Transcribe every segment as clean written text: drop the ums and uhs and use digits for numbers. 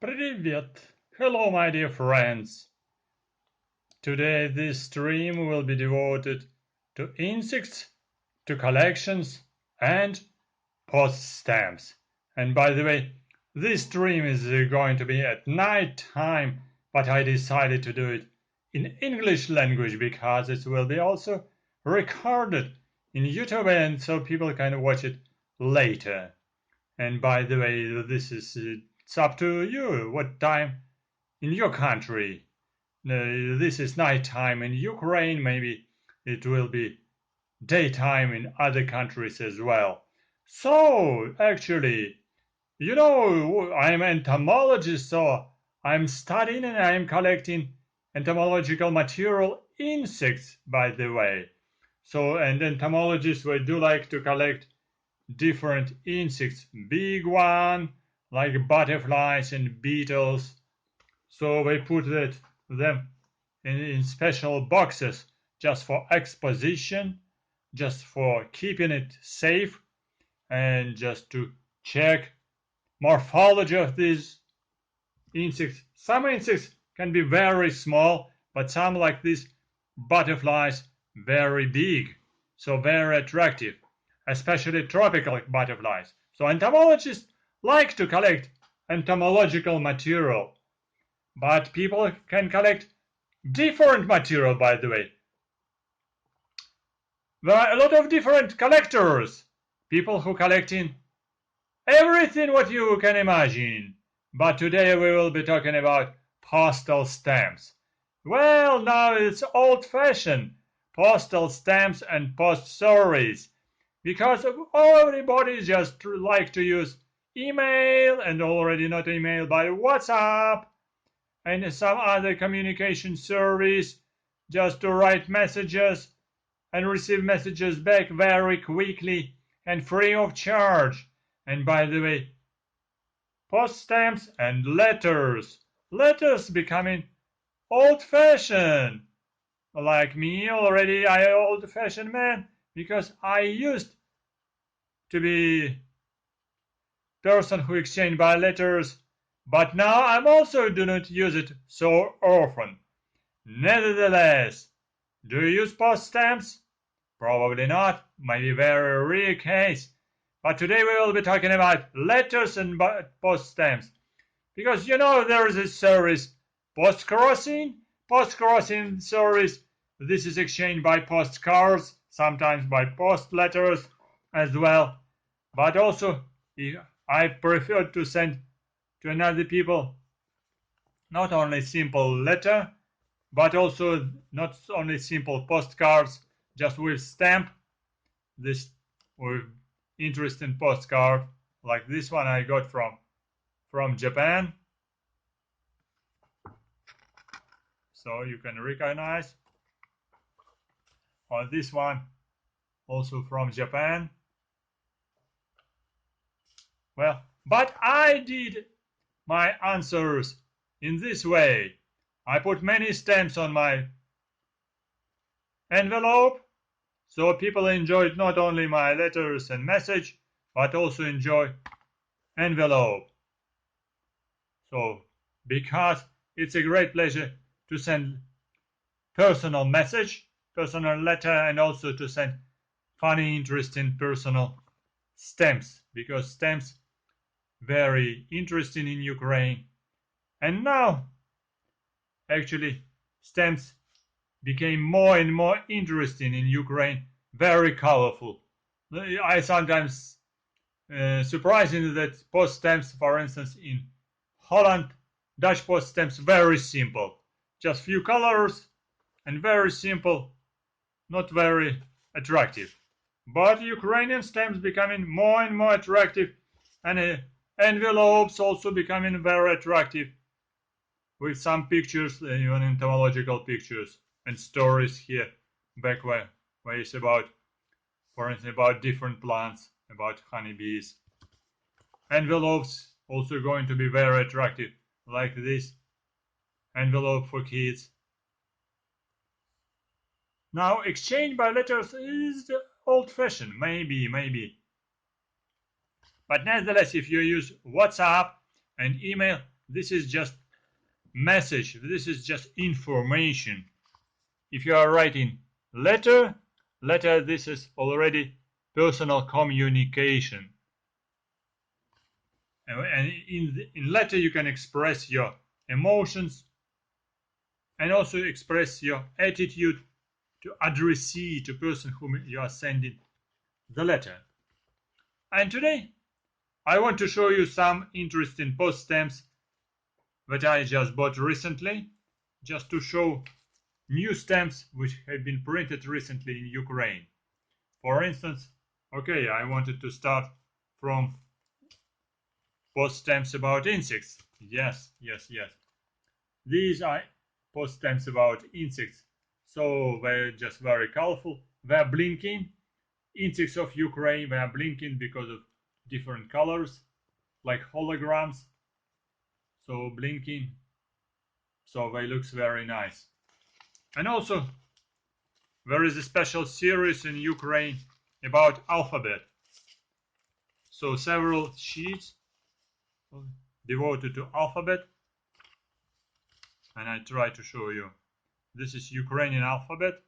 Привет! Hello, my dear friends! Today this stream will be devoted to insects, to collections, and post stamps. And by the way, this stream is going to be at night time, but I decided to do it in English language because it will be also recorded in YouTube and so people can watch it later. And by the way, this is it's up to you what time in your country. This is nighttime in Ukraine, maybe it will be daytime in other countries as well. So, actually, you know, I'm an entomologist, so I'm studying and I'm collecting entomological material insects, by the way. So, and entomologists, we do like to collect different insects, big one, like butterflies and beetles. So we put them in special boxes just for exposition, just for keeping it safe, and just to check morphology of these insects. Some insects can be very small, but some like these butterflies very big, so very attractive, especially tropical butterflies. So entomologists like to collect entomological material, but people can collect different material, by the way. There are a lot of different collectors, people who collecting everything what you can imagine. But today we will be talking about postal stamps. Well, now it's old-fashioned postal stamps and post surveys because everybody just like to use email and already not email by WhatsApp and some other communication service just to write messages and receive messages back very quickly and free of charge. And by the way, post stamps and letters. Letters becoming old-fashioned. Like me already, I am old-fashioned man because I used to be person who exchanged by letters, but now I'm also do not use it so often. Nevertheless, do you use post stamps? Probably not, maybe very rare case. But today we will be talking about letters and post stamps. Because you know there is a service, post-crossing service. This is exchanged by postcards, sometimes by post letters as well. But also, I prefer to send to another people not only simple letter, but also not only simple postcards, just with stamp. This with interesting postcard, like this one I got from Japan. So you can recognize. Or this one, also from Japan. Well, but I did my answers in this way. I put many stamps on my envelope, so people enjoyed not only my letters and message, but also enjoy envelope. So, because it's a great pleasure to send personal message, personal letter, and also to send funny, interesting, personal stamps, because stamps very interesting in Ukraine. And now, actually, stamps became more and more interesting in Ukraine, very colorful. I sometimes surprising that post stamps, for instance, in Holland, Dutch post stamps very simple, just few colors and very simple, not very attractive. But Ukrainian stamps becoming more and more attractive, and envelopes also becoming very attractive, with some pictures, even entomological pictures and stories here back where it's about, for instance, about different plants, about honeybees. Envelopes also going to be very attractive, like this envelope for kids. Now, exchange by letters is old-fashioned, maybe. But nevertheless, if you use WhatsApp and email, this is just message, this is just information. If you are writing letter, this is already personal communication. And in letter you can express your emotions and also express your attitude to addressee, to person whom you are sending the letter. And today I want to show you some interesting post stamps that I just bought recently, just to show new stamps which have been printed recently in Ukraine. For instance, okay, I wanted to start from post stamps about insects. Yes. These are post stamps about insects. So they're just very colorful. They're blinking. Insects of Ukraine, they are blinking because of different colors, like holograms. So blinking. So they looks very nice. And also, there is a special series in Ukraine about alphabet. So several sheets devoted to alphabet. And I try to show you. This is Ukrainian alphabet.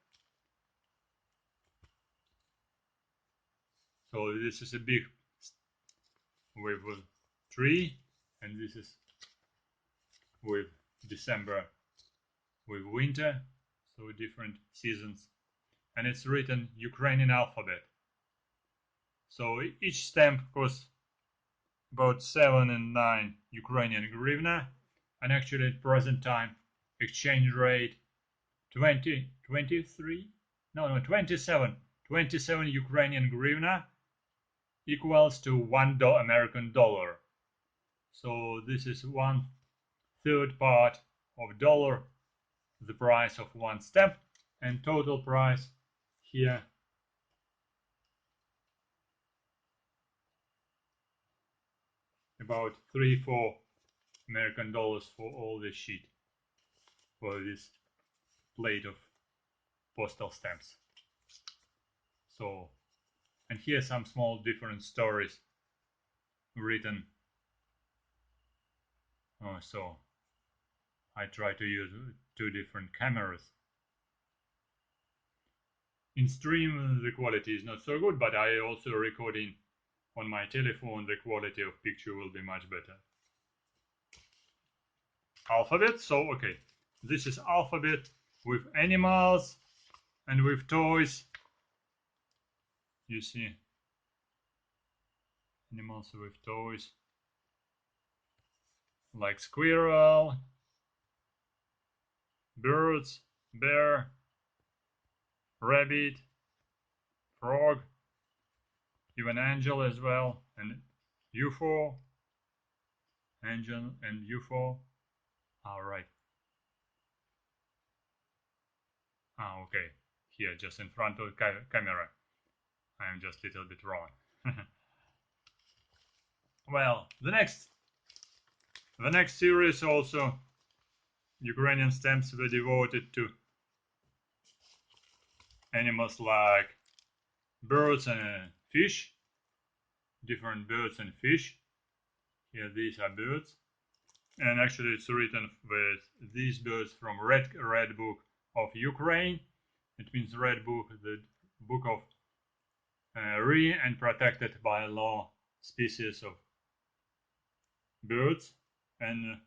So this is a big with a tree, and this is with December with winter, so different seasons. And it's written Ukrainian alphabet. So each stamp costs about 7 and 9 Ukrainian hryvnia, and actually at present time exchange rate 27 Ukrainian hryvnia equals to $1 American dollar. So this is 1/3 part of dollar, the price of one stamp, and total price here about 3-4 American dollars for all this sheet, for this plate of postal stamps. So, and here some small different stories written. So I try to use 2 different cameras. In stream the quality is not so good, but I also recording on my telephone, the quality of picture will be much better. Alphabet, so okay, this is alphabet with animals and with toys. You see, animals with toys, like squirrel, birds, bear, rabbit, frog, even angel as well, and UFO, angel and UFO. All right. Okay. Here, just in front of the camera. I am just a little bit wrong. Well, the next series also Ukrainian stamps were devoted to animals like birds and fish, different birds and fish. Here these are birds, and actually it's written with these birds from Red Book of Ukraine. It means Red Book, the book of rare and protected by law species of birds and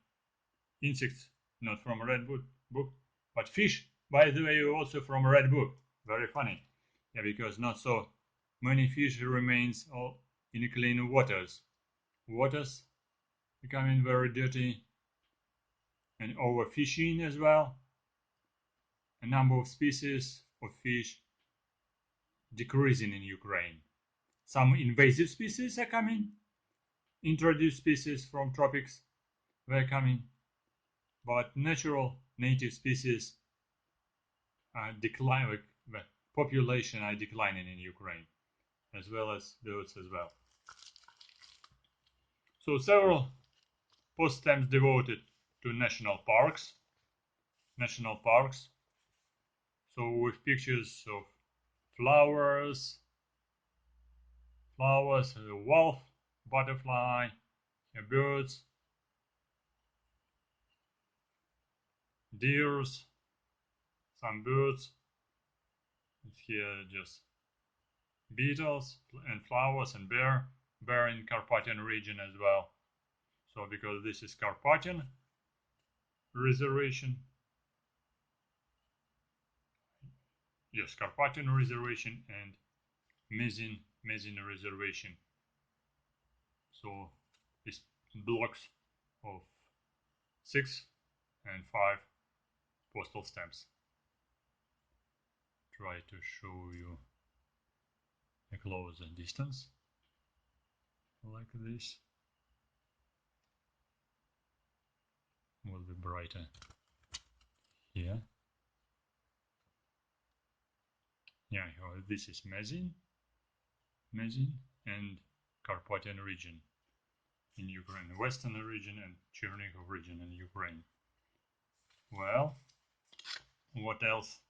insects, not from Red Book, but fish, by the way, also from Red Book. Very funny. Yeah, because not so many fish remains all in clean waters. Waters becoming very dirty and overfishing as well. A number of species of fish decreasing in Ukraine. Some invasive species are coming. Introduced species from tropics were coming. But natural native species are declining. The population are declining in Ukraine, as well as birds as well. So several post stamps devoted to national parks. So with pictures of flowers, a wolf, butterfly, birds, deers, some birds, and here just beetles and flowers and bear in Carpathian region as well. So because this is Carpathian reservation, yes, Carpathian reservation and Mezin reservation. So it's blocks of 6 and 5 postal stamps. Try to show you a closer distance like this. Will be brighter here. Yeah, this is Mezin and Carpathian region in Ukraine, Western region and Chernihiv region in Ukraine. Well, what else?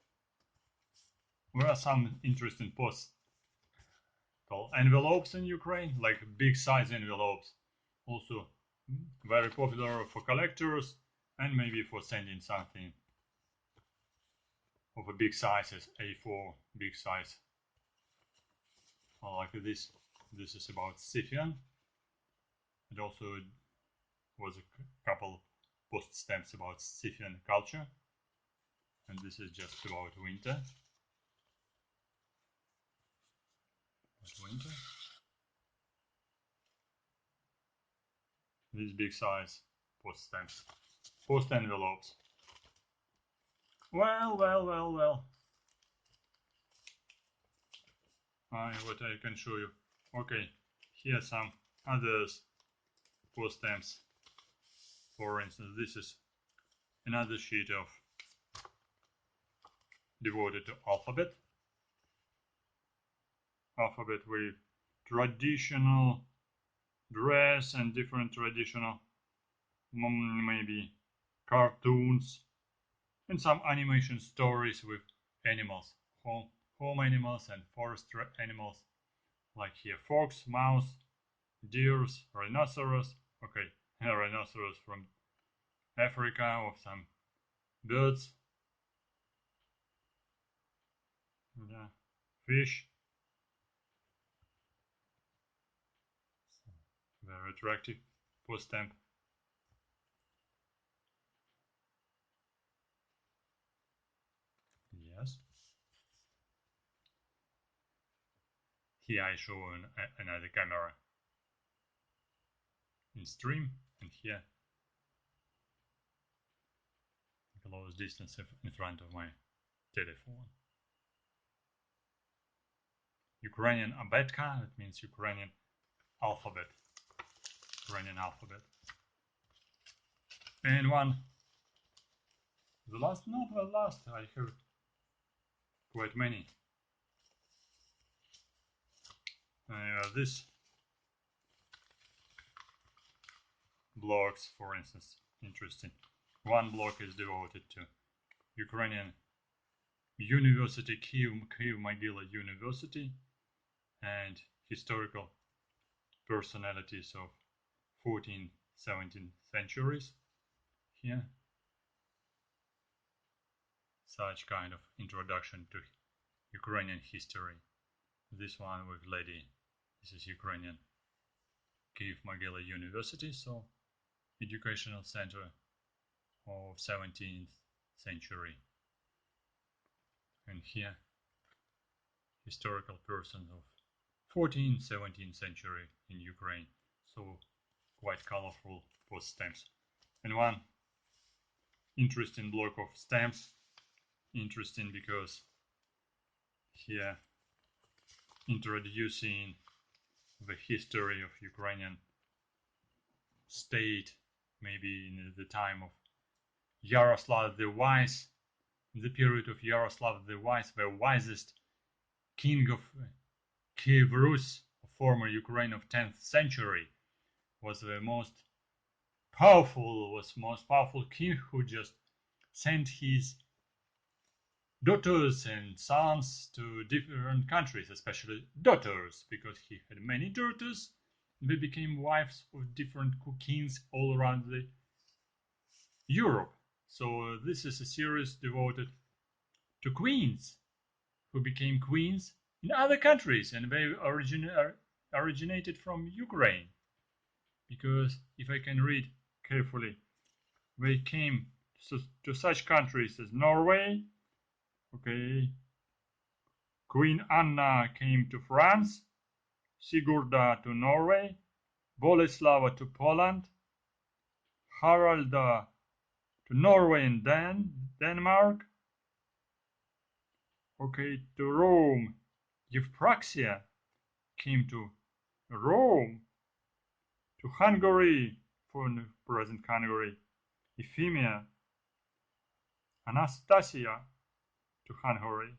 There are some interesting postal envelopes in Ukraine, like big size envelopes. Also very popular for collectors and maybe for sending something of a big size as A4 big size. Like this. This is about Scythian. It also was a couple post stamps about Scythian culture. And this is just about winter. These big size post stamps. Post envelopes. Well. What I can show you. Okay, here some others post stamps. For instance, this is another sheet of devoted to alphabet. Alphabet with traditional dress and different traditional maybe cartoons and some animation stories with animals, home animals and forest animals, like here fox, mouse, deers, rhinoceros. Okay, a rhinoceros from Africa, or some birds, yeah, fish. Very attractive post stamp. Yes. Here I show another camera in stream, and here close distance in front of my telephone. Ukrainian abetka, that means Ukrainian alphabet. Ukrainian alphabet. And one, not the last, I have quite many. This blocks, for instance, interesting. One block is devoted to Ukrainian University, Kyiv-Mohyla University, and historical personalities of 14th, 17th centuries. Here, such kind of introduction to Ukrainian history. This one with lady, this is Ukrainian Kyiv-Mohyla University, so educational center of 17th century. And here, historical person of 14th, 17th century in Ukraine. So quite colorful post stamps. And one interesting block of stamps. Interesting because here introducing the history of Ukrainian state, maybe in the time of Yaroslav the Wise, in the period of Yaroslav the Wise, the wisest king of Kiev Rus, former Ukraine of 10th century, was the most powerful king who just sent his daughters and sons to different countries, especially daughters, because he had many daughters. They became wives of different kings all around Europe. So this is a series devoted to queens who became queens in other countries, and they originated from Ukraine. Because if I can read carefully, they came to such countries as Norway. Okay, Queen Anna came to France, Sigurda to Norway, Boleslava to Poland, Haralda to Norway and Denmark. Okay, to Rome, Euphraxia came to Rome, to Hungary, for present Hungary, Euphemia, Anastasia to Hungary,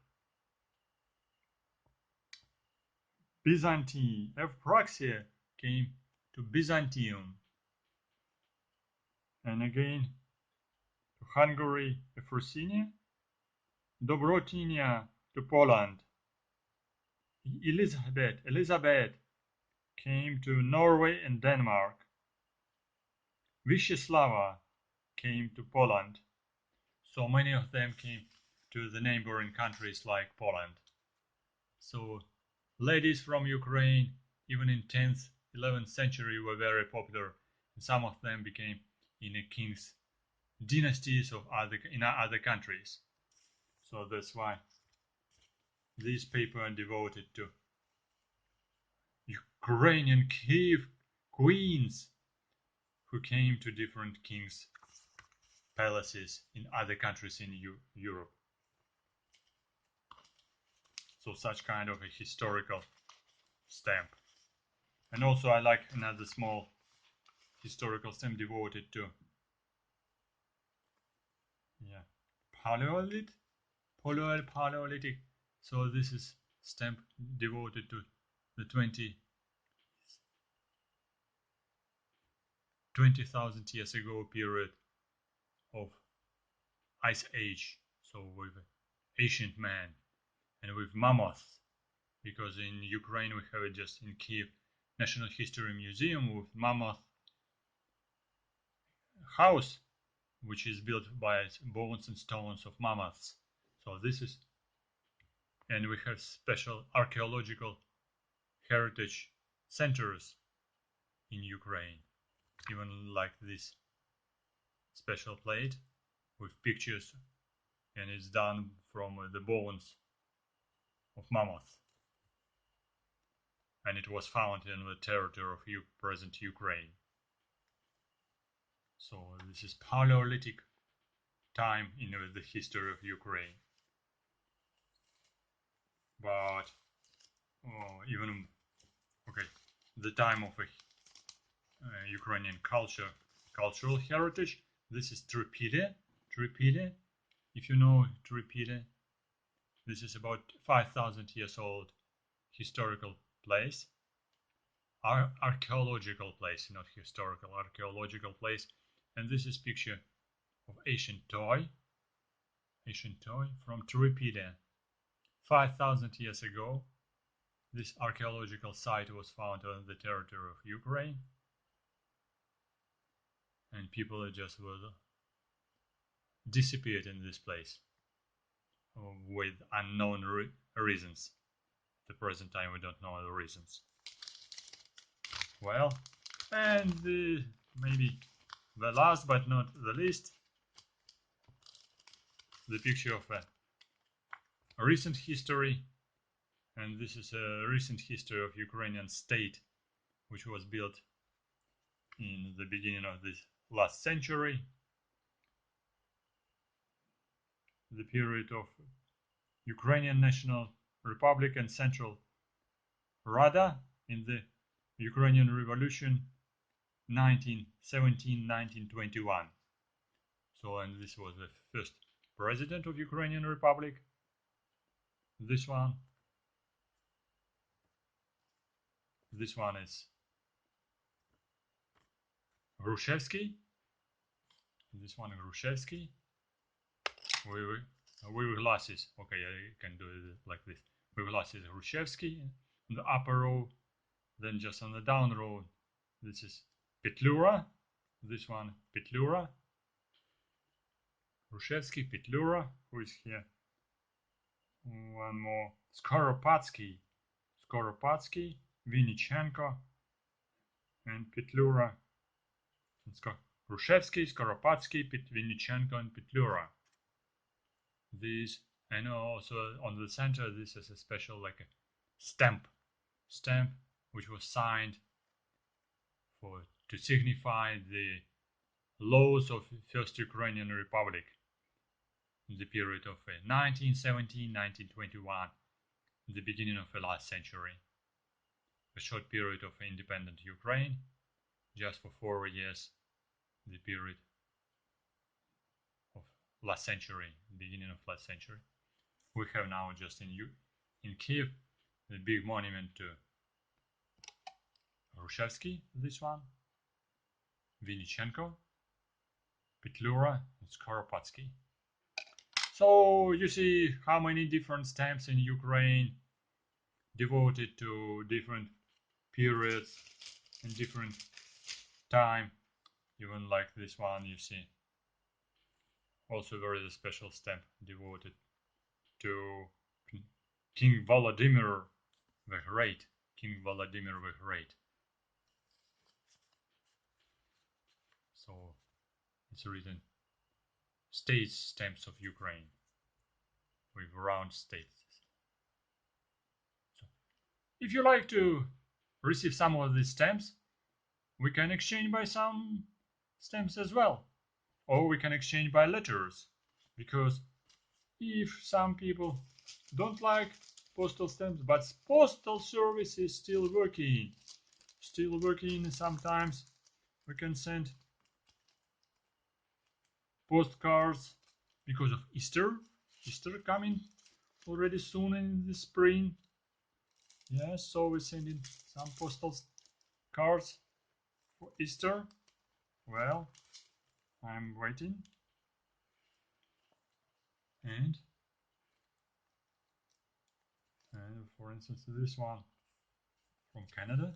Byzantine, Euphraxia came to Byzantium, and again to Hungary, Efrosinia, Dobrotinia to Poland, Elizabeth came to Norway and Denmark, Wisława came to Poland. So many of them came to the neighboring countries like Poland. So ladies from Ukraine, even in 10th, 11th century, were very popular, and some of them became in a king's dynasties of other countries. So that's why this paper are devoted to Ukrainian queens who came to different kings' palaces in other countries in Europe. So such kind of a historical stamp. And also I like another small historical stamp devoted to Paleolithic. So this is stamp devoted to the 20,000 years ago period of Ice Age. So with ancient man and with mammoths, because in Ukraine we have it just in Kiev National History Museum with mammoth house, which is built by bones and stones of mammoths. So this is, and we have special archaeological heritage centers in Ukraine, even like this special plate with pictures, and it's done from the bones of mammoth, and it was found in the territory of present Ukraine. So this is Paleolithic time in the history of Ukraine. But even okay, the time of a Ukrainian cultural heritage. This is Tripide. If you know Tripide, this is about 5,000 years old historical place, archaeological place, not historical, archaeological place. And this is picture of ancient toy from Tripide. 5,000 years ago, this archaeological site was found on the territory of Ukraine, and people just disappeared in this place with unknown reasons. At the present time, we don't know the reasons. Well, and maybe the last but not the least, the picture of a recent history, and this is a recent history of Ukrainian state, which was built in the beginning of this last century, the period of Ukrainian National Republic and Central Rada in the Ukrainian Revolution 1917-1921. So, and this was the first president of Ukrainian Republic. This one is Grushevsky. This one Grushevsky. With glasses. Okay, I can do it like this. With glasses Grushevsky on the upper row. Then just on the down row, this is Petlura. This one Petlura. Gruszewski, Petlura, who is here. One more. Skoropadsky, Vinichenko, and Petlura. Gruszewski, Skoropadsky, Vinichenko, and Petlura. These, and also on the center, this is a special like a stamp which was signed to signify the laws of First Ukrainian Republic in the period of 1917-1921, the beginning of the last century. A short period of independent Ukraine, just for 4 years, the period of last century, beginning of last century. We have now just in Kiev the big monument to Gruszewski, this one, Vinichenko, Petlura, and Skoropadsky. So you see how many different stamps in Ukraine devoted to different periods and different time. Even like this one, you see. Also very special stamp devoted to King Vladimir the Great. So it's written State Stamps of Ukraine with round states. So if you like to receive some of these stamps, we can exchange by some stamps as well. Or we can exchange by letters. Because if some people don't like postal stamps, but postal service is still working. Sometimes we can send postcards because of Easter coming already soon in the spring. Yes, so we're sending some postal cards for Easter. Well, I'm waiting. And for instance, this one from Canada,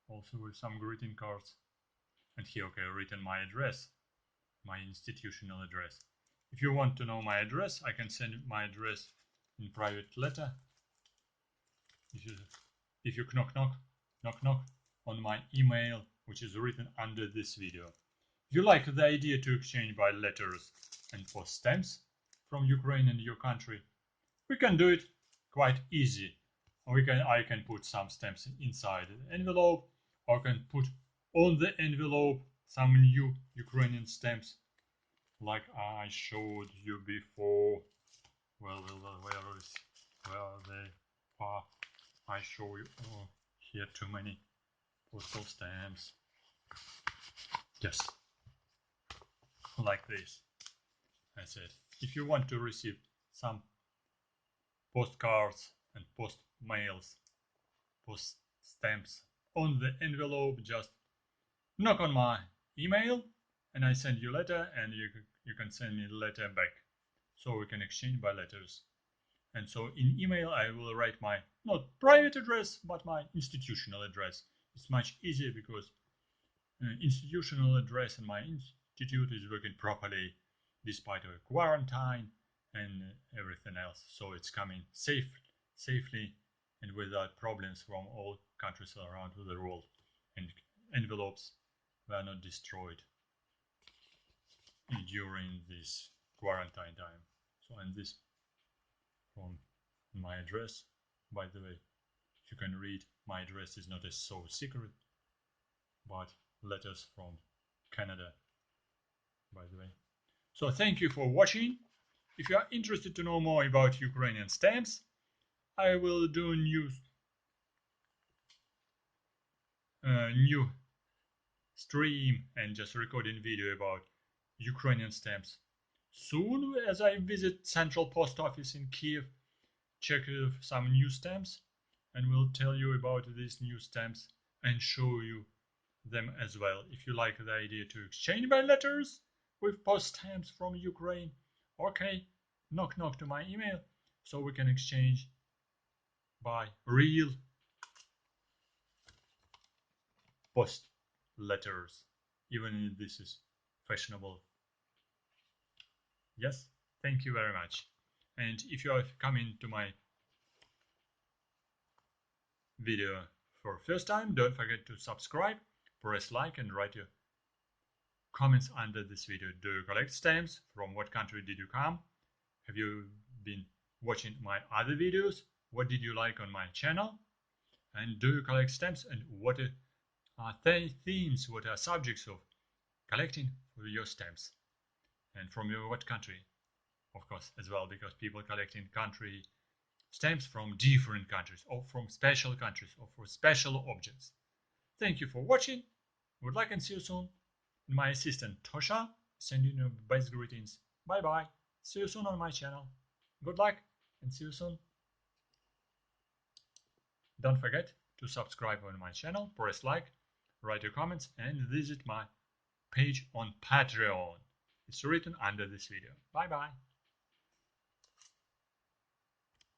also with some greeting cards. And here, okay, written my address, my institutional address. If you want to know my address, I can send my address in private letter. If you knock on my email, which is written under this video. If you like the idea to exchange by letters and post stamps from Ukraine and your country, we can do it quite easy. I can put some stamps inside the envelope, or I can put on the envelope some new Ukrainian stamps, like I showed you before. Well, where are they? I show you. Oh, here too many postal stamps. Yes, like this. I said, if you want to receive some postcards and post stamps on the envelope, just knock on my email and I send you a letter, and you can send me a letter back, so we can exchange by letters. And so in email I will write my not private address but my institutional address. It's much easier because institutional address in my institute is working properly despite a quarantine and everything else, so it's coming safely and without problems from all countries around the world, and envelopes were not destroyed during this quarantine time. So, and this from my address, by the way, you can read, my address is not so secret, but letters from Canada, by the way. So thank you for watching. If you are interested to know more about Ukrainian stamps, I will do new stream and just recording video about Ukrainian stamps soon, as I visit Central Post Office in Kiev, check some new stamps, and will tell you about these new stamps and show you them as well. If you like the idea to exchange by letters with post stamps from Ukraine, okay, knock to my email so we can exchange by real post letters, even if this is fashionable Yes, thank you very much. And if you are coming to my video for first time, don't forget to subscribe, press like, and write your comments under this video. Do you collect stamps? From what country did you come? Have you been watching my other videos? What did you like on my channel? And do you collect stamps? And what are themes, what are subjects of collecting for your stamps? And from what country? Of course, as well, because people collecting country stamps from different countries or from special countries or for special objects. Thank you for watching. Good luck and see you soon. And my assistant Tosha sending you best greetings. Bye bye. See you soon on my channel. Good luck and see you soon. Don't forget to subscribe on my channel, press like, write your comments, and visit my page on Patreon. It's written under this video. Bye bye.